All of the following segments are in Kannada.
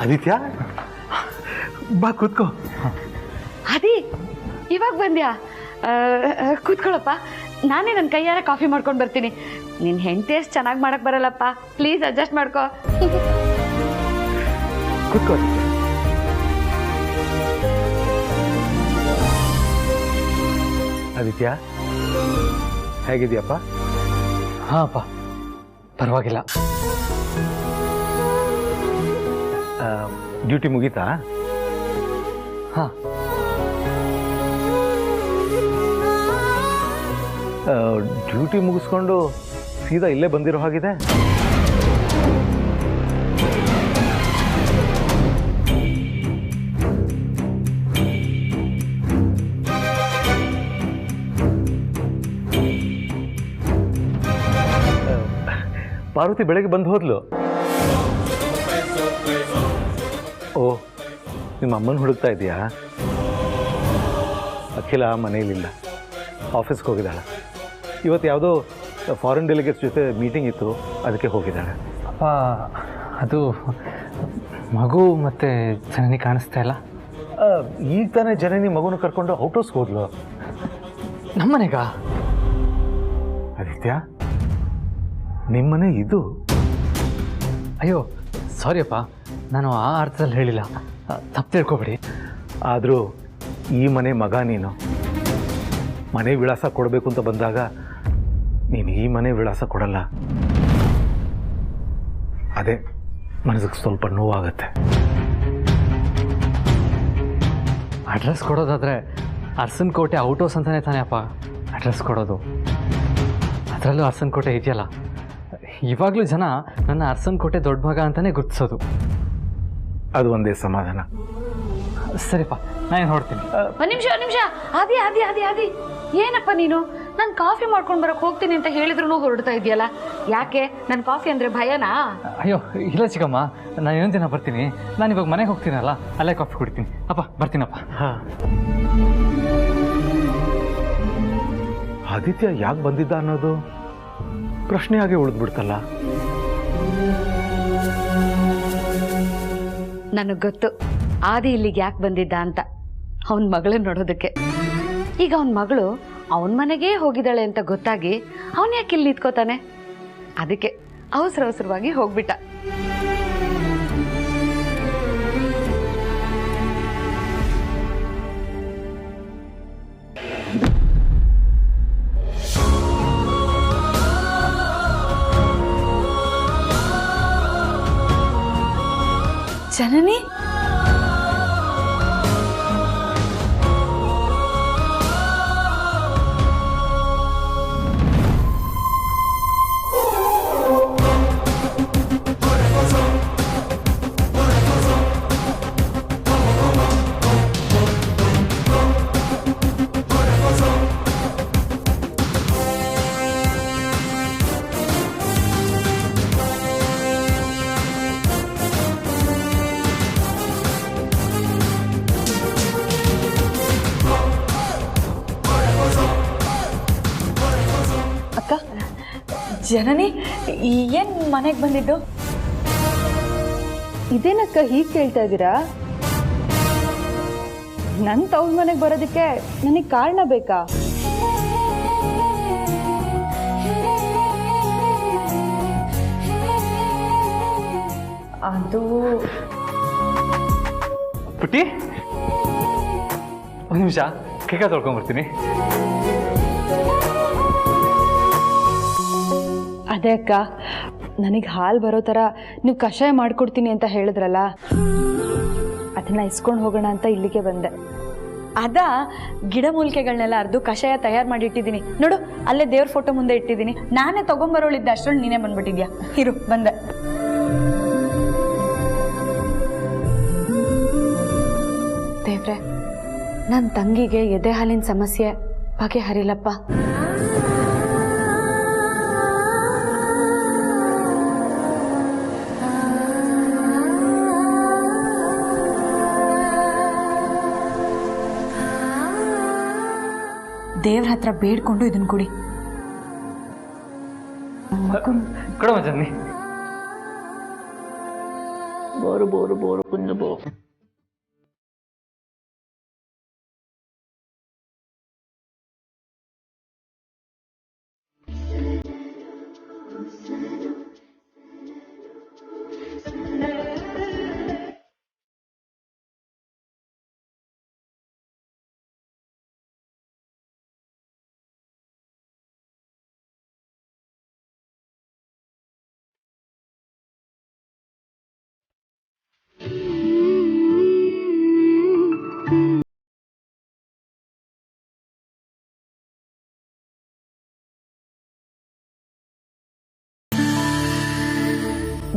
ಆದಿತ್ಯ ಬಾ ಕೂತ್ಕೋ. ಅದಿ ಇವಾಗ ಬಂದ್ಯಾ? ಕೂತ್ಕೊಳ್ಳಪ್ಪ, ನಾನೇ ನನ್ನ ಕೈಯಾರ ಕಾಫಿ ಮಾಡ್ಕೊಂಡು ಬರ್ತೀನಿ. ನಿನ್ನ ಹೆಂಡತಿ ಎಷ್ಟು ಚೆನ್ನಾಗಿ ಮಾಡಕ್ ಬರಲ್ಲಪ್ಪ, ಪ್ಲೀಸ್ ಅಡ್ಜಸ್ಟ್ ಮಾಡ್ಕೋ. ಕೂತ್ಕೋ. ಆದಿತ್ಯ ಹೇಗಿದೆಯಪ್ಪ? ಹಾಂ ಅಪ್ಪ, ಪರವಾಗಿಲ್ಲ. ಡ್ಯೂಟಿ ಮುಗೀತಾ? ಹಾಂ. ಡ್ಯೂಟಿ ಮುಗಿಸ್ಕೊಂಡು ಸೀದಾ ಇಲ್ಲೇ ಬಂದಿರೋ ಹಾಗಿದೆ. ಪಾರ್ವತಿ ಬೆಳಗ್ಗೆ ಬಂದು ಹೋದ್ಲು. ಓ, ನಿಮ್ಮ ಅಮ್ಮನ ಹುಡುಕ್ತಾ ಇದೆಯಾ? ಅಖಿಲ ಮನೆಯಲ್ಲಿಲ್ಲ, ಆಫೀಸ್ಗೆ ಹೋಗಿದ್ದಾಳೆ. ಇವತ್ತು ಯಾವುದೋ ಫಾರಿನ್ ಡೆಲಿಗೇಟ್ಸ್ ಜೊತೆ ಮೀಟಿಂಗ್ ಇತ್ತು, ಅದಕ್ಕೆ ಹೋಗಿದ್ದಾಳೆ. ಅಪ್ಪ, ಅದು ಮಗು ಮತ್ತು ಜನನಿ ಕಾಣಿಸ್ತಾ ಇಲ್ಲ. ಈಗ ತಾನೇ ಜನನಿ ಮಗುನ ಕರ್ಕೊಂಡು ಔಟ್ ಹೌಸ್ಗೆ ಹೋದ್ಲು. ನಮ್ಮನೆಗ? ಆದಿತ್ಯ, ನಿಮ್ಮನೆ ಇದು? ಅಯ್ಯೋ ಸಾರಿಯಪ್ಪ, ನಾನು ಆ ಅರ್ಥದಲ್ಲಿ ಹೇಳಿಲ್ಲ, ತಪ್ಪು ತಿಳ್ಕೊಬೇಡಿ. ಆದರೂ ಈ ಮನೆ ಮಗ ನೀನು. ಮನೆ ವಿಳಾಸ ಕೊಡಬೇಕು ಅಂತ ಬಂದಾಗ ನೀನು ಈ ಮನೆ ವಿಳಾಸ ಕೊಡಲ್ಲ. ಅದೇ ಮನಸ್ಸಿಗೆ ಸ್ವಲ್ಪ ನೋವಾಗತ್ತೆ. ಅಡ್ರೆಸ್ ಕೊಡೋದಾದರೆ ಅರಸನಕೋಟೆ ಔಟ್ ಹೌಸ್ ಅಂತಲೇ ತಾನೇ ಅಪ್ಪ ಅಡ್ರೆಸ್ ಕೊಡೋದು. ಅದರಲ್ಲೂ ಅರಸನಕೋಟೆ ಇದೆಯಲ್ಲ, ಇವಾಗಲೂ ಜನ ನನ್ನ ಅರಸನಕೋಟೆ ದೊಡ್ಡ ಮಗ ಅಂತಲೇ ಗುರ್ತಿಸೋದು. ಅದು ಒಂದೇ ಸಮಾಧಾನ. ಸರಿಪ್ಪ, ನಾನು ನೋಡ್ತೀನಿ. ಒಂದು ನಿಮಿಷ. ಆದಿ ಆದಿ ಆದಿ ಆದಿ ಏನಪ್ಪ ನೀನು? ನಾನು ಕಾಫಿ ಮಾಡ್ಕೊಂಡು ಬರೋಕ್ಕೆ ಹೋಗ್ತೀನಿ ಅಂತ ಹೇಳಿದ್ರು ಹೊರಡ್ತಾ ಇದೆಯಲ್ಲ, ಯಾಕೆ? ನನ್ನ ಕಾಫಿ ಅಂದರೆ ಭಯನಾ? ಅಯ್ಯೋ ಇಲ್ಲ ಚಿಕ್ಕಮ್ಮ, ನಾನು ಇನ್ನೊಂದು ದಿನ ಬರ್ತೀನಿ. ನಾನು ಇವಾಗ ಮನೆಗೆ ಹೋಗ್ತೀನಲ್ಲ, ಅಲ್ಲೇ ಕಾಫಿ ಕುಡಿತೀನಿ. ಅಪ್ಪ ಬರ್ತೀನಪ್ಪ. ಹಾಂ. ಆದಿತ್ಯ ಯಾಕೆ ಬಂದಿದ್ದ ಅನ್ನೋದು ಪ್ರಶ್ನೆಯಾಗಿ ಉಳಿದ್ಬಿಡ್ತಲ್ಲ. ನನಗೆ ಗೊತ್ತು ಆದಿ ಇಲ್ಲಿಗೆ ಯಾಕೆ ಬಂದಿದ್ದ ಅಂತ. ಅವನ ಮಗಳನ್ನ ನೋಡೋದಕ್ಕೆ. ಈಗ ಅವನ ಮಗಳು ಅವನ ಮನೆಗೇ ಹೋಗಿದ್ದಾಳೆ ಅಂತ ಗೊತ್ತಾಗಿ ಅವನು ಯಾಕೆ ಇಲ್ಲಿ ನಿಂತ್ಕೋತಾನೆ? ಅದಕ್ಕೆ ಅವಸರವಾಗಿ ಹೋಗ್ಬಿಟ್ಟ. ಜನನಿ, ಜನನಿ ಏನ್ ಮನೆಗೆ ಬಂದಿದ್ದು? ಇದೇನಕ್ಕ ಹೀಗೆ ಕೇಳ್ತಾ ಇದ್ದೀರಾ? ನನ್ನ ತವ್ರ ಮನೆಗೆ ಬರೋದಕ್ಕೆ ನನಗೆ ಕಾರಣ ಬೇಕಾ? ಅದು ಪುಟ್ಟಿ, ಒಂದು ನಿಮಿಷ ಕೈಕ ತೊಳ್ಕೊಂಡ್ಬರ್ತೀನಿ. ಅದೇ ಅಕ್ಕ, ನನಗೆ ಹಾಲು ಬರೋ ಥರ ನೀವು ಕಷಾಯ ಮಾಡಿಕೊಡ್ತೀನಿ ಅಂತ ಹೇಳಿದ್ರಲ್ಲ, ಅದನ್ನ ಇಸ್ಕೊಂಡು ಹೋಗೋಣ ಅಂತ ಇಲ್ಲಿಗೆ ಬಂದೆ. ಅದ ಗಿಡಮೂಲಿಕೆಗಳನ್ನೆಲ್ಲ ಅರ್ದು ಕಷಾಯ ತಯಾರು ಮಾಡಿ ಇಟ್ಟಿದ್ದೀನಿ ನೋಡು, ಅಲ್ಲೇ ದೇವ್ರ ಫೋಟೋ ಮುಂದೆ ಇಟ್ಟಿದ್ದೀನಿ. ನಾನೇ ತಗೊಂಬರೋಳಿದ್ದೆ, ಅಷ್ಟರಲ್ಲಿ ನೀನೇ ಬಂದ್ಬಿಟ್ಟಿದ್ಯಾ. ಇರು ಬಂದೆ. ದೇವ್ರೆ, ನನ್ನ ತಂಗಿಗೆ ಎದೆ ಹಾಲಿನ ಸಮಸ್ಯೆ ಬಗೆಹರಿಲಪ್ಪ. ದೇವ್ರ ಹತ್ರ ಬೇಡ್ಕೊಂಡು ಇದನ್ನ ಕುಡಿ. ಕೊಡಮ್ಮ ಜನ್ನಿ. ಬಾರು ಬೋರು ಬೋರು ಕುಂದು ಬೋ.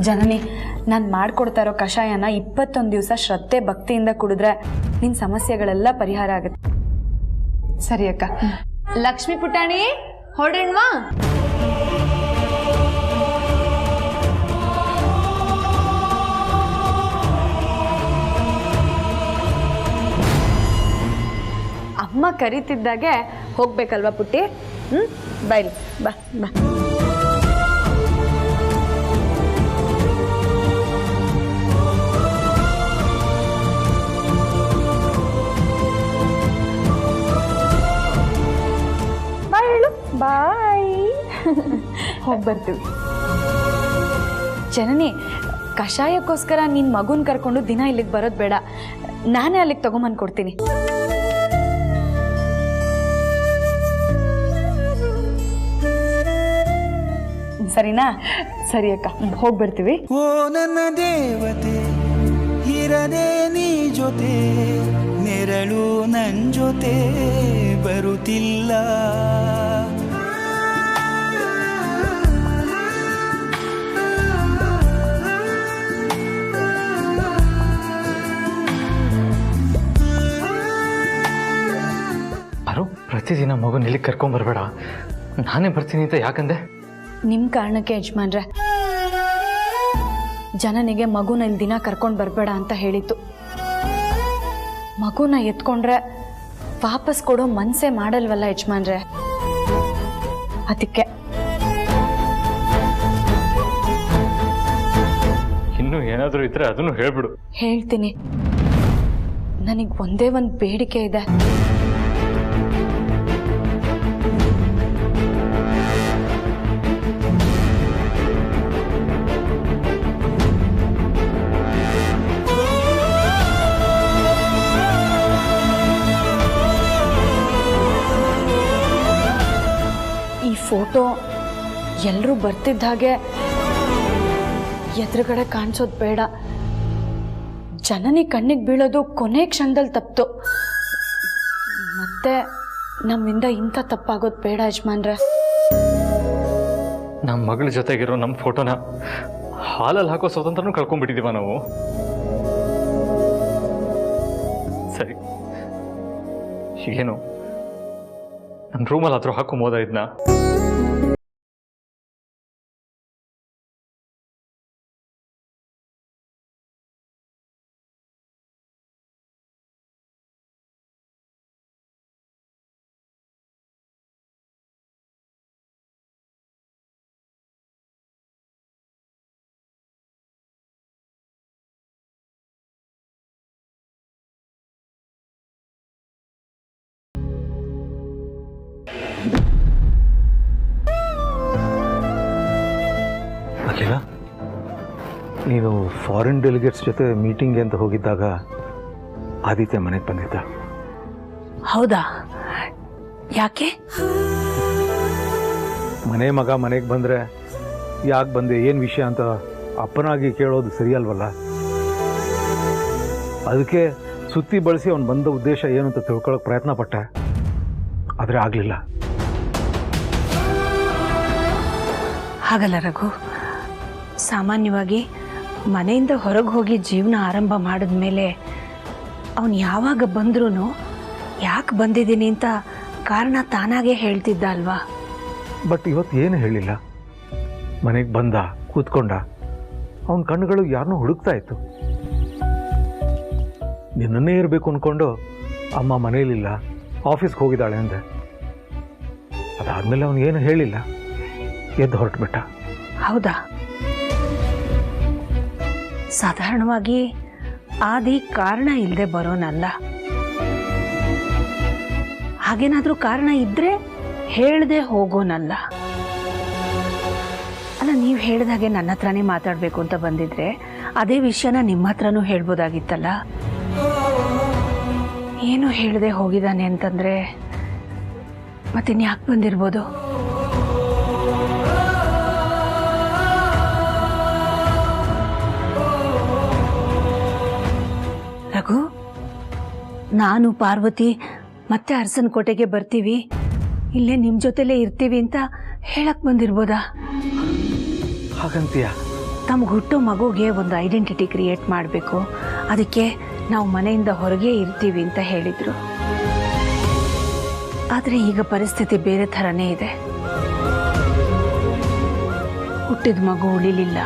ಜನನಿ, ನಾನು ಮಾಡ್ಕೊಡ್ತಾ ಇರೋ ಕಷಾಯನ 21 ದಿವಸ ಶ್ರದ್ಧೆ ಭಕ್ತಿಯಿಂದ ಕುಡಿದ್ರೆ ನಿನ್ನ ಸಮಸ್ಯೆಗಳೆಲ್ಲ ಪರಿಹಾರ ಆಗುತ್ತೆ. ಸರಿ ಅಕ್ಕ. ಲಕ್ಷ್ಮಿ ಪುಟಾಣಿ ಹೊರಡೋಣವಾ? ಅಮ್ಮ ಕರೀತಿದ್ದಾಗೆ ಹೋಗ್ಬೇಕಲ್ವಾ ಪುಟ್ಟಿ? ಬಾಯ್ಲಿ ಬಾ ಬಾ. ಬಾಯ್. ಹೋಗಿ ಬರ್ತೀವಿ. ಜನನಿ, ಕಷಾಯಕ್ಕೋಸ್ಕರ ನಿನ್ನ ಮಗುನ ಕರ್ಕೊಂಡು ದಿನ ಇಲ್ಲಿಗೆ ಬರೋದು ಬೇಡ, ನಾನೇ ಅಲ್ಲಿಗೆ ತಗೊಂಬಂದು ಕೊಡ್ತೀನಿ. ಸರಿನಾ? ಸರಿ ಅಕ್ಕ, ಹೋಗಿ ಬರ್ತೀವಿ. ಓ ನನ್ನ ದೇವತೆ ಇರದೆ ನೀ ಜೊತೆ, ನೆರಳು ನನ್ ಜೊತೆ ಬರುತ್ತಿಲ್ಲ. ಬರೋ ಪ್ರತಿದಿನ ಮಗುನ ಇಲ್ಲಿಗೆ ಕರ್ಕೊಂಬರ್ಬೇಡ, ನಾನೇ ಬರ್ತೀನಿ ಅಂತ ಯಾಕಂದೆ? ನಿಮ್ಮ ಕಾರಣಕ್ಕೆ ಯಜಮಾನ್ರೆ, ಜನನಿಗೆ ಮಗುನ ಇಲ್ಲಿ ದಿನ ಕರ್ಕೊಂಡು ಬರಬೇಡ ಅಂತ ಹೇಳಿತ್ತು. ಮಗುನ ಎತ್ಕೊಂಡ್ರೆ ವಾಪಸ್ ಕೊಡೋ ಮನಸ್ಸೇ ಮಾಡಲ್ವಲ್ಲ ಯಜಮಾನ್ರೆ, ಅದಕ್ಕೆ. ಇನ್ನೂ ಏನಾದರೂ ಇದ್ರೆ ಅದನ್ನು ಹೇಳ್ಬಿಡು. ಹೇಳ್ತೀನಿ. ನನಗೆ ಒಂದೇ ಒಂದು ಬೇಡಿಕೆ ಇದೆ. ಫೋಟೋ ಎಲ್ಲರೂ ಬರ್ತಿದ್ದ ಹಾಗೆ ಎದುರುಗಡೆ ಕಾಣಿಸೋದು ಬೇಡ. ಜನನಿ ಕಣ್ಣಿಗೆ ಬೀಳೋದು ಕೊನೆ ಕ್ಷಣದಲ್ಲಿ ತಪ್ಪಿತು. ಮತ್ತೆ ನಮ್ಮಿಂದ ಇಂಥ ತಪ್ಪಾಗೋದು ಬೇಡ ಯಜಮಾನ್ರೆ. ನಮ್ಮ ಮಗಳ ಜೊತೆಗಿರೋ ನಮ್ಮ ಫೋಟೋನ ಹಾಲಲ್ಲಿ ಹಾಕೋ ಸ್ವಾತಂತ್ರ್ಯನೂ ಕಳ್ಕೊಂಡ್ಬಿಟ್ಟಿದ್ದೀವ ನಾವು. ಸರಿ, ಏನು ನನ್ನ ರೂಮಲ್ಲಿ ಹತ್ರ ಹಾಕೊಂಬೋದ ಇದನ್ನ? ಅಲ್ಲಿಲ್ಲ, ನೀನು ಫಾರಿನ್ ಡೆಲಿಗೇಟ್ಸ್ ಜೊತೆ ಮೀಟಿಂಗ್ಗೆ ಅಂತ ಹೋಗಿದ್ದಾಗ ಆದಿತ್ಯ ಮನೆಗೆ ಬಂದಿದ್ದ. ಹೌದಾ? ಯಾಕೆ? ಮನೆ ಮಗ ಮನೆಗೆ ಬಂದರೆ ಯಾಕೆ ಬಂದೆ, ಏನು ವಿಷಯ ಅಂತ ಅಪ್ಪನಾಗಿ ಕೇಳೋದು ಸರಿಯಲ್ವಲ್ಲ. ಅದಕ್ಕೆ ಸುತ್ತಿ ಬಳಸಿ ಅವನು ಬಂದ ಉದ್ದೇಶ ಏನು ಅಂತ ತಿಳ್ಕೊಳ್ಳೋಕೆ ಪ್ರಯತ್ನ ಪಟ್ಟೆ, ಆದರೆ ಆಗಲಿಲ್ಲ. ಹಾಗಲ್ಲ ರಘು, ಸಾಮಾನ್ಯವಾಗಿ ಮನೆಯಿಂದ ಹೊರಗೆ ಹೋಗಿ ಜೀವನ ಆರಂಭ ಮಾಡಿದ ಮೇಲೆ ಅವನು ಯಾವಾಗ ಬಂದ್ರೂ ಯಾಕೆ ಬಂದಿದ್ದೀನಿ ಅಂತ ಕಾರಣ ತಾನಾಗೇ ಹೇಳ್ತಿದ್ದ ಅಲ್ವಾ? ಬಟ್ ಇವತ್ತು ಏನು ಹೇಳಿಲ್ಲ. ಮನೆಗೆ ಬಂದ, ಕೂತ್ಕೊಂಡ, ಅವನ ಕಣ್ಣುಗಳು ಯಾರನ್ನೂ ಹುಡುಕ್ತಾ ಇತ್ತು. ನಿನ್ನನ್ನೇ ಇರಬೇಕು ಅಂದ್ಕೊಂಡು ಅಮ್ಮ ಮನೇಲಿಲ್ಲ, ಆಫೀಸ್ಗೆ ಹೋಗಿದ್ದಾಳೆ ಅಂದೆ. ಅದಾದಮೇಲೆ ಅವನು ಏನು ಹೇಳಿಲ್ಲ, ಎದ್ದು ಹೊರಟುಬಿಟ್ಟ. ಹೌದಾ? ಸಾಧಾರಣವಾಗಿ ಆದಿ ಕಾರಣ ಇಲ್ಲದೆ ಬರೋನಲ್ಲ. ಹಾಗೇನಾದರೂ ಕಾರಣ ಇದ್ದರೆ ಹೇಳದೆ ಹೋಗೋನಲ್ಲ. ಅಲ್ಲ, ನೀವು ಹೇಳಿದಾಗೆ ನನ್ನ ಹತ್ರನೇ ಮಾತಾಡಬೇಕು ಅಂತ ಬಂದಿದ್ರೆ ಅದೇ ವಿಷಯನ ನಿಮ್ಮ ಹತ್ರನೂ ಹೇಳ್ಬೋದಾಗಿತ್ತಲ್ಲ. ಏನು ಹೇಳದೆ ಹೋಗಿದ್ದಾನೆ ಅಂತಂದರೆ ಮತ್ತಿನ್ಯಾಕೆ ಬಂದಿರ್ಬೋದು? ರಘು, ನಾನು ಪಾರ್ವತಿ ಮತ್ತೆ ಅರಸನಕೋಟೆಗೆ ಬರ್ತೀವಿ, ಇಲ್ಲೇ ನಿಮ್ಮ ಜೊತೆಲೇ ಇರ್ತೀವಿ ಅಂತ ಹೇಳಕ್ ಬಂದಿರ್ಬೋದಾ? ಹಾಗಂತೀಯ? ತಮ್ಗೆ ಹುಟ್ಟೋ ಮಗುಗೆ ಒಂದು ಐಡೆಂಟಿಟಿ ಕ್ರಿಯೇಟ್ ಮಾಡಬೇಕು, ಅದಕ್ಕೆ ನಾವು ಮನೆಯಿಂದ ಹೊರಗೆ ಇರ್ತೀವಿ ಅಂತ ಹೇಳಿದರು. ಆದರೆ ಈಗ ಪರಿಸ್ಥಿತಿ ಬೇರೆ ಥರನೇ ಇದೆ. ಹುಟ್ಟಿದ ಮಗು ಉಳಿಲಿಲ್ಲ,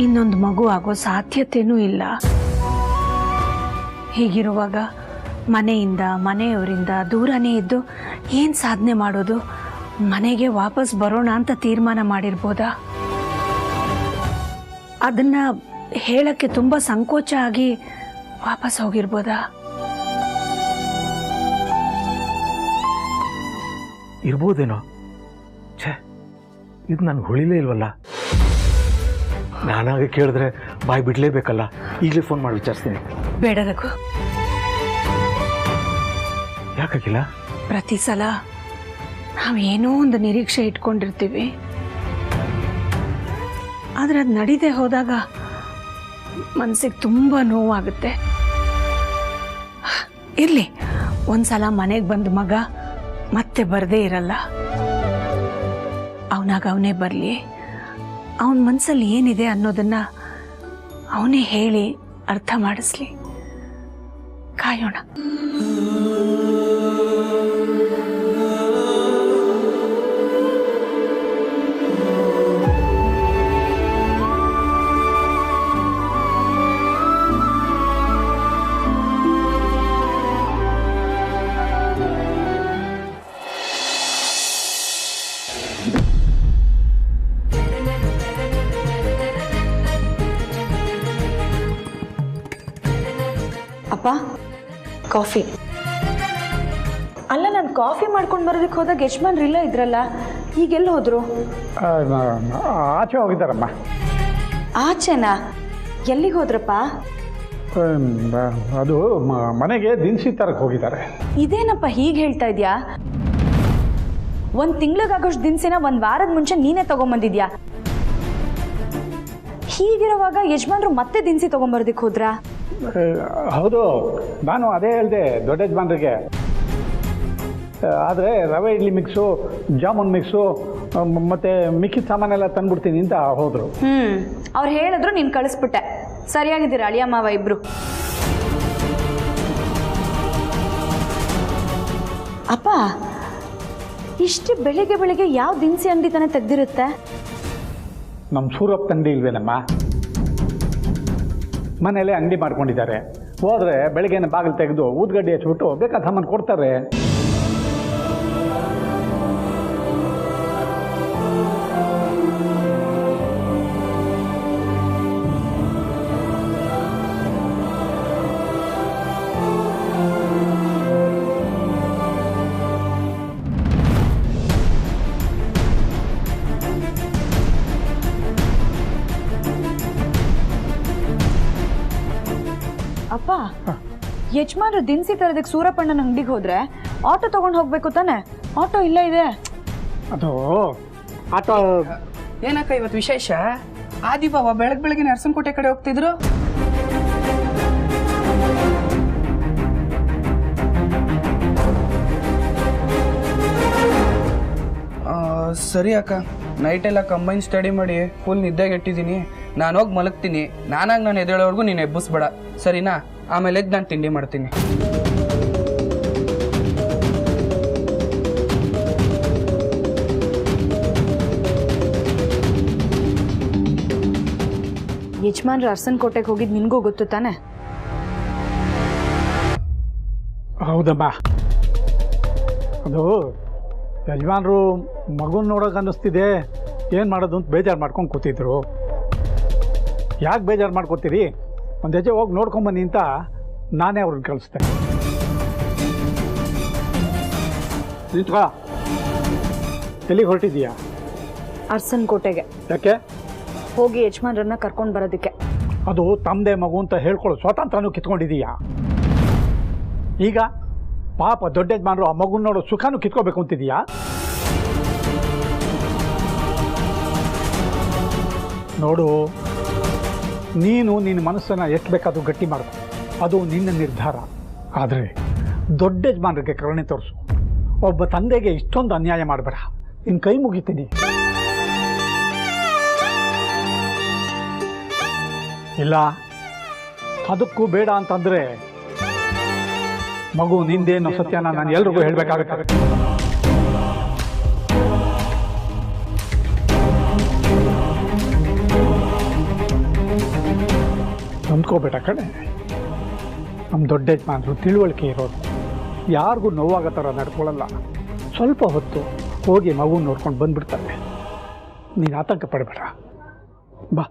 ಇನ್ನೊಂದು ಮಗು ಆಗೋ ಸಾಧ್ಯತೆಯೂ ಇಲ್ಲ. ಹೀಗಿರುವಾಗ ಮನೆಯಿಂದ ಮನೆಯವರಿಂದ ದೂರನೇ ಇದ್ದು ಏನು ಸಾಧನೆ ಮಾಡೋದು? ಮನೆಗೆ ವಾಪಸ್ ಬರೋಣ ಅಂತ ತೀರ್ಮಾನ ಮಾಡಿರ್ಬೋದಾ? ಅದನ್ನ ಹೇಳಕ್ಕೆ ತುಂಬ ಸಂಕೋಚ ಆಗಿ ವಾಪಸ್ ಹೋಗಿರ್ಬೋದಾ? ಇರ್ಬೋದೇನೋ. ಛೇ, ಇದು ನನಗೆ ಹೊಳಿಲೇ ಇಲ್ವಲ್ಲ. ನಾನಾಗ ಕೇಳಿದ್ರೆ ಬಾಯಿ ಬಿಡಲೇಬೇಕಲ್ಲ. ಈಗಲೇ ಫೋನ್ ಮಾಡಿ ವಿಚಾರಿಸ್ತೀನಿ. ಬೇಡ ರಘು. ಯಾಕಾಗಿಲ್ಲ? ಪ್ರತಿ ಸಲ ನಾವೇನೋ ಒಂದು ನಿರೀಕ್ಷೆ ಇಟ್ಕೊಂಡಿರ್ತೀವಿ, ಆದರೆ ಅದು ನಡೀದೆ ಹೋದಾಗ ಮನಸ್ಸಿಗೆ ತುಂಬ ನೋವಾಗುತ್ತೆ. ಇರಲಿ, ಒಂದ್ಸಲ ಮನೆಗೆ ಬಂದ ಮಗ ಮತ್ತೆ ಬರದೇ ಇರಲ್ಲ. ಅವನಾಗ ಅವನೇ ಬರಲಿ, ಅವನ ಮನಸ್ಸಲ್ಲಿ ಏನಿದೆ ಅನ್ನೋದನ್ನ ಅವನೇ ಹೇಳಿ ಅರ್ಥ ಮಾಡಿಸ್ಲಿ. ಕಾಯೋಣ. ಅಪ್ಪ, ಕಾಫಿ. ಅಲ್ಲ, ನಾನು ಕಾಫಿ ಮಾಡ್ಕೊಂಡು ಬರೋದಕ್ಕೆ ಹೋದಾಗ ಯಜಮಾನ್ರು ಇಲ್ಲ ಇದ್ರಲ್ಲ, ಈಗೆಲ್ಲ ಹೋದ್ರು? ಆಚೆ ಹೋಗಿದ್ದಾರಮ್ಮ. ಆಚೆನಾ? ಎಲ್ಲಿಗೆ ಹೋದ್ರಪ್ಪ? ಅದು ಮನೆಗೆ ದಿನಸಿ ತರಕ್ಕೆ ಹೋಗಿದ್ದಾರೆ. ಇದೇನಪ್ಪ ಹೀಗೆ ಹೇಳ್ತಾ ಇದೆಯಾ? ಒಂದು ತಿಂಗಳಿಗಾಗೋಷ್ಟು ದಿನಸಿನ ಒಂದು ವಾರದ ಮುಂಚೆ ನೀನೇ ತಗೊಂಬಂದಿದ್ಯಾ? ಹೀಗಿರುವಾಗ ಯಜಮಾನ್ರು ಮತ್ತೆ ದಿನಸಿ ತಗೊಂಬರೋದಕ್ಕೆ ಹೋದ್ರಾ? ಹೌದು, ನಾನು ಅದೇ ಹೇಳಿದೆ ದೊಡ್ಡ ಯಜಮಾನ್ರಿಗೆ. ಆದರೆ ರವೆ ಇಡ್ಲಿ ಮಿಕ್ಸು, ಜಾಮೂನ್ ಮಿಕ್ಸು ಮತ್ತು ಮಿಕ್ಕಿದ ಸಾಮಾನೆಲ್ಲ ತಂದ್ಬಿಡ್ತೀನಿ ಅಂತ ಹೋದರು. ಅವ್ರು ಹೇಳಿದ್ರು, ನೀನು ಕಳಿಸ್ಬಿಟ್ಟೆ. ಸರಿಯಾಗಿದ್ದೀರಾ ಅಳಿಯ ಮಾವ ಇಬ್ರು. ಅಪ್ಪ, ಇಷ್ಟು ಬೆಳಿಗ್ಗೆ ಬೆಳಿಗ್ಗೆ ಯಾವ ದಿನಸಿ ಅಂಗಡಿ ತಾನೇ ತೆಗ್ದಿರುತ್ತೆ? ನಮ್ಮ ಸೂರಪ್ಪ ತಂಡಿ ಇಲ್ವೇನಮ್ಮ, ಮನೇಲೆ ಅಂಗಡಿ ಮಾಡ್ಕೊಂಡಿದ್ದಾರೆ. ಹೋದರೆ ಬೆಳಗ್ಗೆನ ಬಾಗಿಲು ತೆಗೆದು ಊದ್ಗಡ್ಡಿ ಹಚ್ಬಿಟ್ಟು ಬೇಕಾದ ಸಾಮಾನು ಕೊಡ್ತಾರೆ. ಅಪ್ಪ, ಯಜಮಾನ್ರು ದಿನಸಿ ತರೋದಕ್ಕೆ ಸೂರಪ್ಪಣ್ಣನ ಅಂಗಡಿಗೆ ಹೋದ್ರೆ ಆಟೋ ತಗೊಂಡು ಹೋಗ್ಬೇಕು ತಾನೆ? ಆಟೋ ಇಲ್ಲ ಇದೆ. ಅದು ಆಟೋ ಏನಕ್ಕ ಇವತ್ತು ವಿಶೇಷ? ಆದಿ ಬಾವ ಬೆಳಗ್ಗೆ ಅರಸನಕೋಟೆ ಕಡೆ ಹೋಗ್ತಿದ್ರು. ಸರಿ ಅಕ್ಕ, ನೈಟೆಲ್ಲ ಕಂಬೈನ್ ಸ್ಟಡಿ ಮಾಡಿ ಫುಲ್ ನಿದ್ದೆಗೆಟ್ಟಿದ್ದೀನಿ. ನಾನು ಹೋಗಿ ಮಲಗ್ತೀನಿ. ನಾನು ಎದ್ದೇಳೋವರೆಗೂ ನೀನು ಎಬ್ಬಿಸ್ಬೇಡ, ಸರಿನಾ? ಆಮೇಲೆ ಎದ್ದು ನಾನು ತಿಂಡಿ ಮಾಡ್ತೀನಿ. ಯಜಮಾನ್ರು ಅರಸನಕೋಟೆಗೆ ಹೋಗಿದ್ದು ನಿನಗೂ ಗೊತ್ತು ತಾನೆ? ಹೌದಮ್ಮ, ಅದು ಯಜಮಾನ್ರು ಮಗುನ ನೋಡೋಕೆ ಅನ್ನಿಸ್ತಿದೆ, ಏನು ಮಾಡೋದು ಅಂತ ಬೇಜಾರು ಮಾಡ್ಕೊಂಡು ಕೂತಿದ್ರು. ಯಾಕೆ ಬೇಜಾರು ಮಾಡ್ಕೋತೀರಿ? ಒಂದು ಹೆಜ್ಜೆ ಹೋಗಿ ನೋಡ್ಕೊಂಬನ್ನಿ ಅಂತ ನಾನೇ ಅವ್ರನ್ನ ಕಳಿಸ್ತೇನೆ. ನಿಂತ್ಕ. ಎಲ್ಲಿಗೆ ಹೊರಟಿದ್ದೀಯಾ? ಅರ್ಸನ್ ಕೋಟೆಗೆ. ಯಾಕೆ? ಹೋಗಿ ಯಜಮಾನ್ರನ್ನ ಕರ್ಕೊಂಡು ಬರೋದಕ್ಕೆ. ಅದು ತಮ್ಮದೇ ಮಗು ಅಂತ ಹೇಳ್ಕೊಳ್ಳೋ ಸ್ವಾತಂತ್ರ್ಯನೂ ಕಿತ್ಕೊಂಡಿದೀಯಾ? ಈಗ ಪಾಪ ದೊಡ್ಡ ಯಜಮಾನರು ಆ ಮಗುನ ನೋಡೋ ಸುಖನೂ ಕಿತ್ಕೋಬೇಕು ಅಂತಿದೀಯಾ? ನೋಡು, ನೀನು ನಿನ್ನ ಮನಸ್ಸನ್ನು ಎಷ್ಟು ಬೇಕಾದರೂ ಗಟ್ಟಿ ಮಾಡು, ಅದು ನಿನ್ನ ನಿರ್ಧಾರ. ಆದರೆ ದೊಡ್ಡ ಯಜಮಾನರಿಗೆ ಕರುಣೆ ತೋರಿಸು. ಒಬ್ಬ ತಂದೆಗೆ ಇಷ್ಟೊಂದು ಅನ್ಯಾಯ ಮಾಡಬೇಡ. ನಿನ್ನ ಕೈ ಮುಗಿತೀನಿ. ಇಲ್ಲ, ಅದಕ್ಕೂ ಬೇಡ ಅಂತಂದರೆ ಮಗು ನಿಂದೇನೋ ಸತ್ಯನ ನಾನು ಎಲ್ರಿಗೂ ಹೇಳಬೇಕಾಗುತ್ತೆ. ಅಂದ್ಕೋಬೇಡ ಕಣೆ. ನಮ್ಮ ದೊಡ್ಡ ಯಜಮಾನರು ತಿಳುವಳಿಕೆ ಇರೋರು, ಯಾರಿಗೂ ನೋವಾಗೋ ಥರ ನಡ್ಕೊಳ್ಳಲ್ಲ. ಸ್ವಲ್ಪ ಹೊತ್ತು ಹೋಗಿ ಮಗು ನೋಡ್ಕೊಂಡು ಬಂದ್ಬಿಡ್ತಾರೆ. ನೀನು ಆತಂಕ ಪಡಬೇಡ, ಬಾ.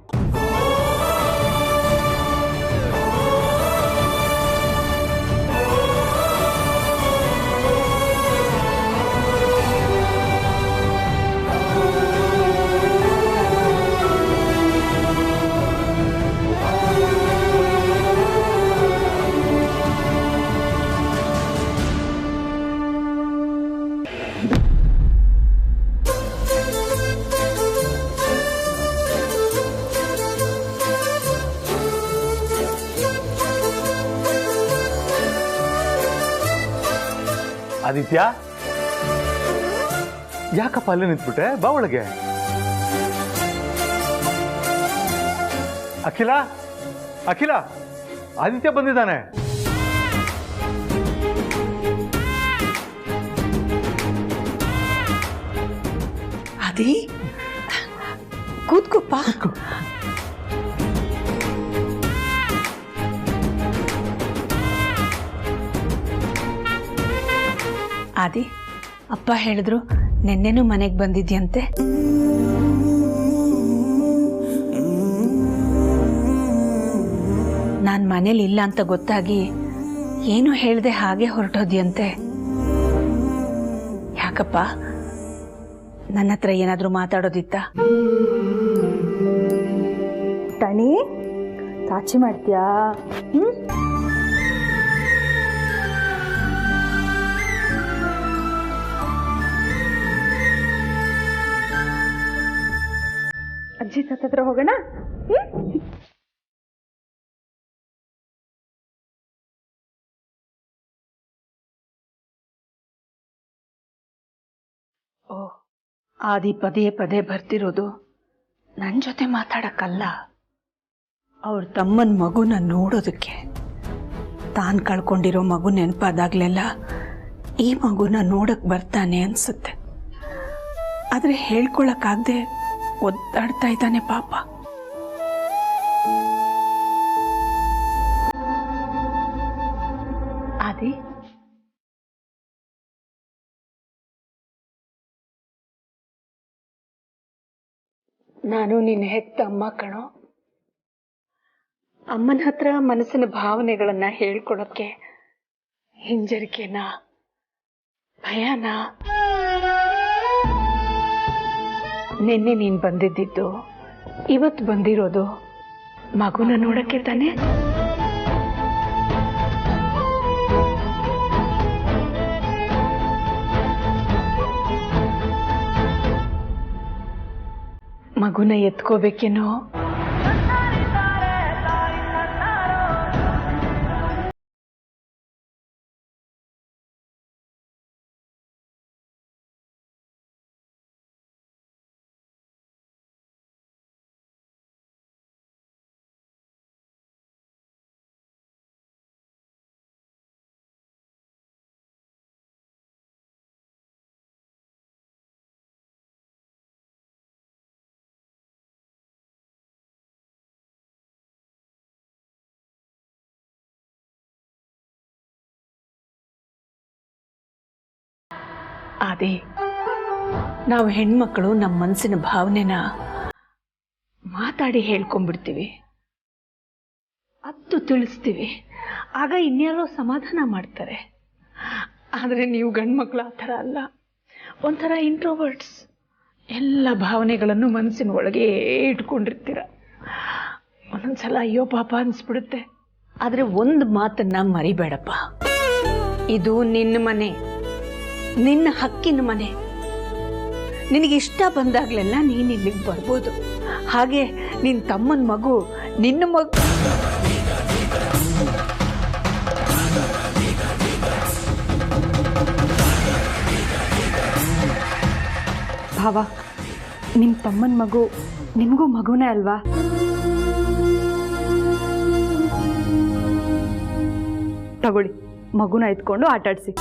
ಆದಿತ್ಯ, ಯಾಕಪ್ಪ ಅಲ್ಲೇ ನಿಂತ್ಬಿಟ್ಟೆ? ಬಾ ಒಳಗೆ. ಅಖಿಲ, ಅಖಿಲ, ಆದಿತ್ಯ ಬಂದಿದ್ದಾನೆ. ಅದೇ ಕೂತ್ಕೊಪ್ಪ. ಆದಿ, ಅಪ್ಪ ಹೇಳಿದ್ರು ನೆನ್ನೆನೂ ಮನೆಗೆ ಬಂದಿದ್ಯಂತೆ. ನಾನು ಮನೇಲಿ ಇಲ್ಲ ಅಂತ ಗೊತ್ತಾಗಿ ಏನು ಹೇಳ್ದೆ ಹಾಗೆ ಹೊರಟೋದ್ಯಂತೆ. ಯಾಕಪ್ಪ, ನನ್ನ ಹತ್ರ ಏನಾದರೂ ಮಾತಾಡೋದಿತ್ತ? ತಣಿ, ಸಾಕ್ಷಿ ಮಾಡ್ತೀಯಾ? ಅಜ್ಜಿ ಹತ್ರ ಹೋಗೋಣ. ಓ, ಆದಿ ಪದೇ ಪದೇ ಬರ್ತಿರೋದು ನನ್ನ ಜೊತೆ ಮಾತಾಡಕ್ಕಲ್ಲ, ಅವ್ರ ತಮ್ಮನ ಮಗುನ ನೋಡೋದಕ್ಕೆ. ತಾನು ಕಳ್ಕೊಂಡಿರೋ ಮಗು ನೆನಪಾದಾಗ್ಲೆಲ್ಲ ಈ ಮಗುನ ನೋಡಕ್ ಬರ್ತಾನೆ ಅನ್ಸುತ್ತೆ. ಆದರೆ ಹೇಳ್ಕೊಳಕ್ಕಾಗದೆ ಒದ್ದಾಡ್ತಾ ಇದ್ದಾನೆ ಪಾಪ. ಆದಿ, ನಾನು ನಿನ್ನ ಹೆತ್ತ ಅಮ್ಮ ಕಣೋ. ಅಮ್ಮನ ಹತ್ರ ಮನಸ್ಸಿನ ಭಾವನೆಗಳನ್ನ ಹೇಳ್ಕೊಳಕ್ಕೆ ಹಿಂಜರಿಕೆನಾ, ಭಯನಾ? ನಿನ್ನೆ ನೀನ್ ಬಂದಿದ್ದು, ಇವತ್ತು ಬಂದಿರೋದು ಮಗುನ ನೋಡಕ್ಕೆ ತಾನೆ. ಮಗುನ ಎತ್ಕೋಬೇಕೇನೋ. ಆದಿ, ನಾವು ಹೆಣ್ಮಕ್ಳು ನಮ್ಮ ಮನಸ್ಸಿನ ಭಾವನೆನ ಮಾತಾಡಿ ಹೇಳ್ಕೊಂಡ್ಬಿಡ್ತೀವಿ. ಅತ್ತು ತಿಳಿಸ್ತೀವಿ, ಆಗ ಇನ್ಯಾರೋ ಸಮಾಧಾನ ಮಾಡ್ತಾರೆ. ಆದರೆ ನೀವು ಗಂಡ್ಮಕ್ಳು ಆ ಥರ ಅಲ್ಲ, ಒಂಥರ ಇಂಟ್ರೋವರ್ಟ್ಸ್. ಎಲ್ಲ ಭಾವನೆಗಳನ್ನು ಮನಸ್ಸಿನ ಒಳಗೆ ಇಟ್ಕೊಂಡಿರ್ತೀರ. ಒಂದೊಂದ್ಸಲ ಅಯ್ಯೋ ಪಾಪ ಅನಿಸ್ಬಿಡುತ್ತೆ. ಆದರೆ ಒಂದು ಮಾತನ್ನ ಮರಿಬೇಡಪ್ಪ, ಇದು ನಿನ್ನ ಮನೆ, ನಿನ್ನ ಹಕ್ಕಿನ ಮನೆ. ನಿನಗಿಷ್ಟ ಬಂದಾಗಲೆಲ್ಲ ನೀನು ಇಲ್ಲಿಗೆ ಬರ್ಬೋದು. ಹಾಗೆ ನಿನ್ನ ತಮ್ಮನ ಮಗು ನಿನ್ನ ಮಗು. ಭಾವ, ನಿಮ್ಮ ತಮ್ಮನ ಮಗು ನಿಮಗೂ ಮಗುನೇ ಅಲ್ವಾ? ತಗೊಳ್ಳಿ, ಮಗುನ ಎತ್ಕೊಂಡು ಆಟಾಡಿಸಿ.